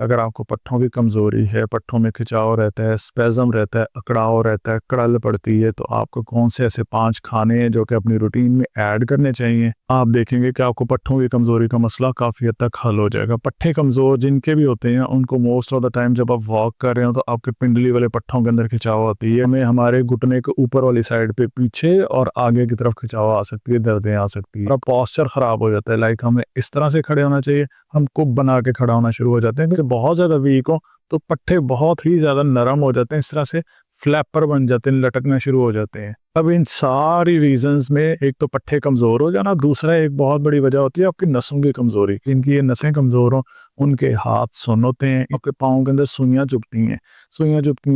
अगर आपको पट्ठों की कमज़ोरी है, पट्ठों में खिंचाव रहता है, स्पेज़म रहता है, अकड़ाव रहता है, कड़ल पड़ती है, तो आपको कौन से ऐसे 5 खाने हैं जो कि अपनी रूटीन में ऐड करने चाहिए। आप देखेंगे कि आपको पट्ठों की कमज़ोरी का मसला काफ़ी हद तक हल हो जाएगा। पट्ठे कमज़ोर जिनके भी होते हैं, उनको मोस्ट ऑफ द टाइम जब आप वॉक कर रहे हो तो आपके पिंडली वाले पट्ठों के अंदर खिंचाव होती है। हमें हमारे घुटने के ऊपर वाली साइड पे पीछे और आगे की तरफ खिंचाव आ सकती है, दर्दें आ सकती है और पोस्चर ख़राब हो जाता है। लाइक हमें इस तरह से खड़े होना चाहिए, हम कुप बना के खड़ा होना शुरू हो जाते हैं। क्योंकि बहुत ज़्यादा वीक हो तो पट्ठे बहुत ही ज़्यादा नरम हो जाते हैं, इस तरह से फ्लैपर बन जाते हैं, लटकना शुरू हो जाते हैं। अब इन सारी रीजंस में एक तो पट्ठे कमज़ोर हो जाना, दूसरा एक बहुत बड़ी वजह होती है आपकी नसों की कमज़ोरी। इनकी ये नसें कमज़ोर हों, उनके हाथ सुन्न होते हैं, आपके पाँव के अंदर सुइयाँ चुभती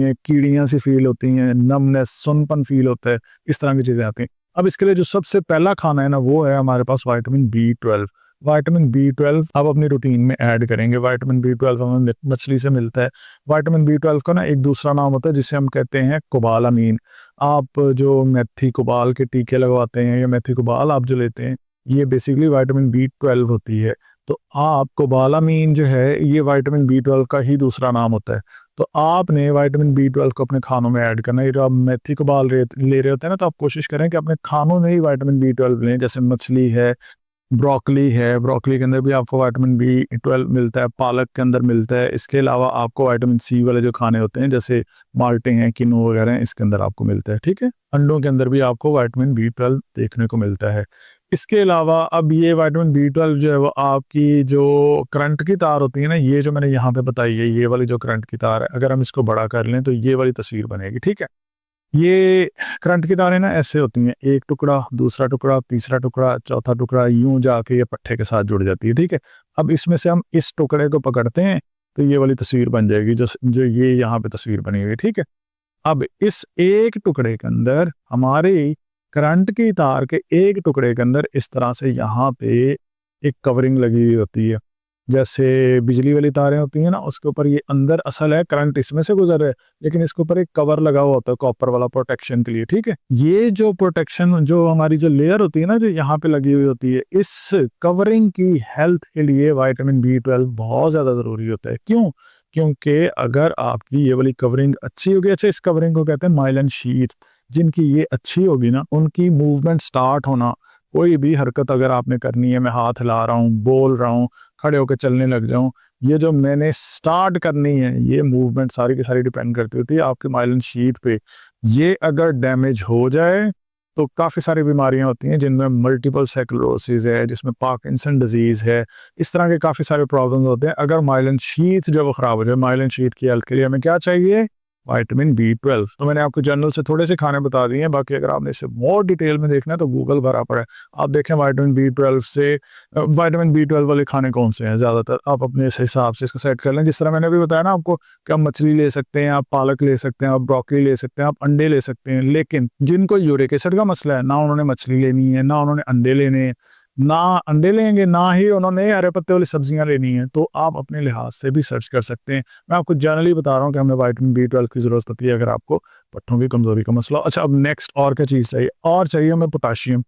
हैं, कीड़ियाँ सी फील होती हैं, नमनेस, सुनपन फील होता है, इस तरह की चीज़ें आती हैं। अब इसके लिए जो सबसे पहला खाना है ना, वो है हमारे पास विटामिन B12। विटामिन B12 आप अपनी रूटीन में ऐड करेंगे। विटामिन B12 हमें मछली से मिलता है। विटामिन B12 का ना एक दूसरा नाम होता है जिसे हम कहते हैं कोबालामीन। आप जो मेथी कोबाल के टीके लगवाते हैं या मेथी कोबाल आप जो लेते हैं, ये बेसिकली विटामिन B12 होती है। तो आप कोबालामीन जो है, ये विटामिन B12 का ही दूसरा नाम होता है। तो आपने विटामिन B12 को अपने खानों में ऐड करना है। ये जो आप मेथी कोबाल ले रहे होते हैं ना, तो आप कोशिश करें कि अपने खानों में ही विटामिन B12 लें। जैसे मछली है, ब्रोकली है, ब्रोकली के अंदर भी आपको विटामिन B12 मिलता है, पालक के अंदर मिलता है। इसके अलावा आपको विटामिन C वाले जो खाने होते हैं, जैसे माल्टे हैं, किनोआ वगैरह हैं, इसके अंदर आपको मिलता है, ठीक है। अंडों के अंदर भी आपको विटामिन B12 देखने को मिलता है। इसके अलावा अब ये विटामिन B12 जो है वो आपकी जो करंट की तार होती है ना, ये जो मैंने यहाँ पे बताई है, ये वाली जो करंट की तार है, अगर हम इसको बड़ा कर लें तो ये वाली तस्वीर बनेगी, ठीक है। ये करंट की तारें ना ऐसे होती हैं, एक टुकड़ा, दूसरा टुकड़ा, तीसरा टुकड़ा, चौथा टुकड़ा, यूं जाके ये पट्ठे के साथ जुड़ जाती है, ठीक है। अब इसमें से हम इस टुकड़े को पकड़ते हैं तो ये वाली तस्वीर बन जाएगी, जो जो ये यहाँ पे तस्वीर बनी हुई है, ठीक है। अब इस एक टुकड़े के अंदर, हमारे करंट की तार के एक टुकड़े के अंदर इस तरह से यहाँ पे एक कवरिंग लगी हुई होती है। जैसे बिजली वाली तारें होती हैं ना, उसके ऊपर ये अंदर असल है करंट इसमें से गुजर रहा है, लेकिन इसके ऊपर एक कवर लगा हुआ होता है कॉपर वाला, प्रोटेक्शन के लिए, ठीक है। ये जो प्रोटेक्शन, जो हमारी जो लेयर होती है ना, जो यहाँ पे लगी हुई होती है, इस कवरिंग की हेल्थ के लिए विटामिन B12 बहुत ज्यादा जरूरी होता है। क्यों? क्योंकि अगर आपकी ये वाली कवरिंग अच्छी होगी, अच्छा इस कवरिंग को कहते हैं माइलिन शीथ, जिनकी ये अच्छी होगी ना, उनकी मूवमेंट स्टार्ट होना, कोई भी हरकत अगर आपने करनी है, मैं हाथ हिला रहा हूँ, बोल रहा हूँ, खड़े होकर चलने लग जाऊं, ये जो मैंने स्टार्ट करनी है, ये मूवमेंट सारी की सारी डिपेंड करती होती है आपकी माइलिन शीथ पे। ये अगर डैमेज हो जाए तो काफ़ी सारी बीमारियां होती हैं, जिनमें मल्टीपल स्क्लेरोसिस है, जिसमें पार्किंसन डिजीज है, इस तरह के काफ़ी सारे प्रॉब्लम्स होते हैं। अगर माइलिन शीथ जब ख़राब हो जाए, माइलिन शीथ की हेल्थ के लिए हमें क्या चाहिए? Vitamin B12। तो मैंने आपको जनरल से थोड़े से खाने बता दिए हैं, बाकी अगर आपने इसे मोर डिटेल में देखना है तो गूगल भरा पड़ा है। आप देखें विटामिन B12 से विटामिन B12 वाले खाने कौन से हैं ज़्यादातर, आप अपने इस हिसाब से इसको सेट कर लें। जिस तरह मैंने अभी बताया ना आपको कि आप मछली ले सकते हैं, आप पालक ले सकते हैं, आप ब्रोकली ले सकते हैं, आप अंडे ले सकते हैं। लेकिन जिनको यूरिक एसिड का मसला है, ना उन्होंने मछली लेनी है, ना उन्होंने अंडे लेने हैं, ना अंडे लेंगे, ना ही उन्होंने हरे पत्ते वाली सब्जियां लेनी है, तो आप अपने लिहाज से भी सर्च कर सकते हैं। मैं आपको जनरली बता रहा हूँ कि हमें विटामिन B12 की जरूरत होती है अगर आपको पट्ठों की कमजोरी का मसला। अच्छा, अब नेक्स्ट और क्या चीज़ चाहिए? और चाहिए हमें पोटाशियम।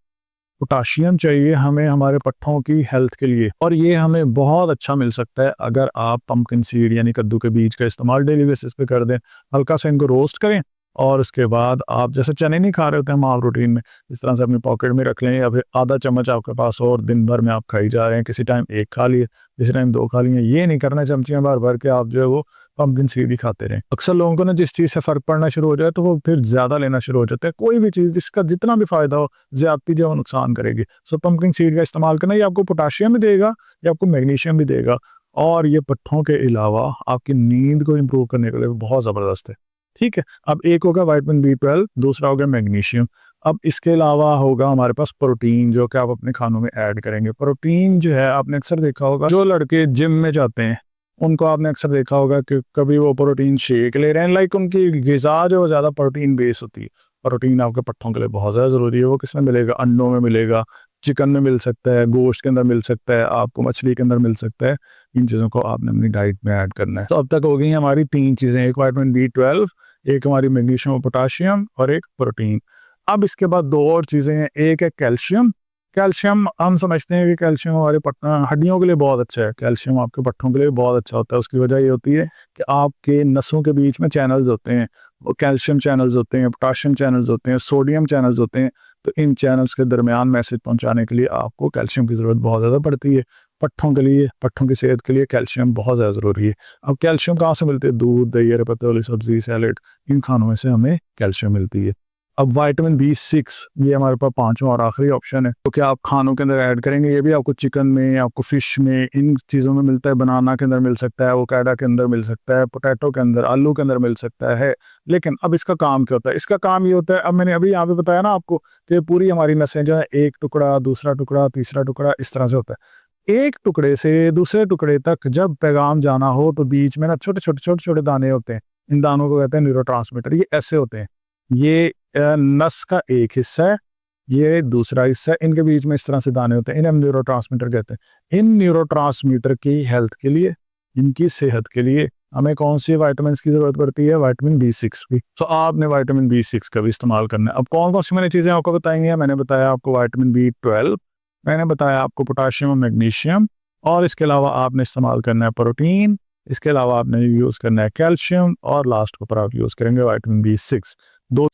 पोटाशियम चाहिए हमें हमारे पट्ठों की हेल्थ के लिए, और ये हमें बहुत अच्छा मिल सकता है अगर आप पंपकिन सीड यानी कद्दू के बीज का इस्तेमाल डेली बेसिस पे कर दें। हल्का सा इनको रोस्ट करें और उसके बाद आप जैसे चने नहीं खा रहे होते हैं हम आप रूटीन में, इस तरह से अपनी पॉकेट में रख लें, या फिर आधा चम्मच आपके पास और दिन भर में आप खाई जा रहे हैं। किसी टाइम एक खा लिए, किसी टाइम दो खा लिए, ये नहीं करना चमचियाँ भर भर के आप जो है वो पंपकिन सीड ही खाते रहें। अक्सर लोगों को ना जिस चीज़ से फ़र्क पड़ना शुरू हो जाए तो वो फिर ज़्यादा लेना शुरू हो जाता है। कोई भी चीज़ जिसका जितना भी फ़ायदा हो, ज़्यादती जो है वो नुकसान करेगी। सो पंपकिन सीड का इस्तेमाल करना, ये आपको पोटाशियम भी देगा, ये आपको मैग्नीशियम भी देगा, और ये पट्ठों के अलावा आपकी नींद को इम्प्रूव करने के लिए बहुत ज़बरदस्त है, ठीक है। अब एक होगा विटामिन B12, दूसरा होगा मैग्नीशियम। अब इसके अलावा होगा हमारे पास प्रोटीन, जो कि आप अपने खानों में ऐड करेंगे। प्रोटीन जो है आपने अक्सर देखा होगा, जो लड़के जिम में जाते हैं उनको आपने अक्सर देखा होगा कि कभी वो प्रोटीन शेक ले रहे हैं, लाइक उनकी ग़िज़ा जो ज़्यादा प्रोटीन बेस होती है। प्रोटीन आपके पट्ठों के लिए बहुत ज़्यादा ज़रूरी है। वो किस में मिलेगा? अंडों में मिलेगा, चिकन में मिल सकता है, गोश्त के अंदर मिल सकता है, आपको मछली के अंदर मिल सकता है। इन चीज़ों को आपने अपनी डाइट में ऐड करना है। तो अब तक हो गई हमारी 3 चीज़ें, एक विटामिन B12, एक हमारी मैग्नीशियम और पोटाशियम, और एक प्रोटीन। अब इसके बाद 2 और चीज़ें हैं, एक है कैल्शियम। कैल्शियम हम समझते हैं कि कैल्शियम हमारे हड्डियों के लिए बहुत अच्छा है, कैल्शियम आपके पट्टों के लिए बहुत अच्छा होता है। उसकी वजह ये होती है कि आपके नसों के बीच में चैनल्स होते हैं, वो कैल्शियम चैनल्स होते हैं, पोटाशियम चैनल्स होते हैं, सोडियम चैनल्स होते हैं। तो इन चैनल्स के दरमियान मैसेज पहुंचाने के लिए आपको कैल्शियम की ज़रूरत बहुत ज़्यादा पड़ती है। पट्ठों के लिए, पट्ठों की सेहत के लिए कैल्शियम बहुत ज़्यादा ज़रूरी है। अब कैल्शियम कहाँ से मिलते हैं? दूध, दही, हरे पत्ते वाली सब्जी, सैलेड, इन खानों में से हमें कैल्शियम मिलती है। अब विटामिन B6 ये हमारे पास पांचवा और आखिरी ऑप्शन है, तो क्या आप खानों के अंदर ऐड करेंगे? ये भी आपको चिकन में, आपको फिश में, इन चीज़ों में मिलता है। बनाना के अंदर मिल सकता है, एवोकाडो के अंदर मिल सकता है, पोटैटो के अंदर, आलू के अंदर मिल सकता है। लेकिन अब इसका काम क्या होता है? इसका काम ये होता है, अब मैंने अभी यहाँ पे बताया ना आपको कि पूरी हमारी नसें जो है, एक टुकड़ा, दूसरा टुकड़ा, तीसरा टुकड़ा, इस तरह से होता है। एक टुकड़े से दूसरे टुकड़े तक जब पैगाम जाना हो तो बीच में ना छोटे छोटे दाने होते हैं। इन दानों को कहते हैं न्यूरोट्रांसमीटर। ये ऐसे होते हैं, ये नस का एक हिस्सा है, ये दूसरा हिस्सा है, इनके बीच में इस तरह से दाने होते हैं, इन्हें हम न्यूरोट्रांसमीटर कहते हैं। इन न्यूरोट्रांसमीटर की हेल्थ के लिए, इनकी सेहत के लिए हमें कौन सी विटामिन की जरूरत पड़ती है? विटामिन B6 की। तो आपने विटामिन B6 का भी इस्तेमाल करना है। अब कौन कौन सी मैंने चीजें आपको बताई हैं? मैंने बताया आपको विटामिन B12, मैंने बताया आपको पोटाशियम और मैग्नीशियम, और इसके अलावा आपने इस्तेमाल करना है प्रोटीन, इसके अलावा आपने यूज करना है कैल्शियम, और लास्ट के ऊपर आप यूज करेंगे विटामिन B6। दो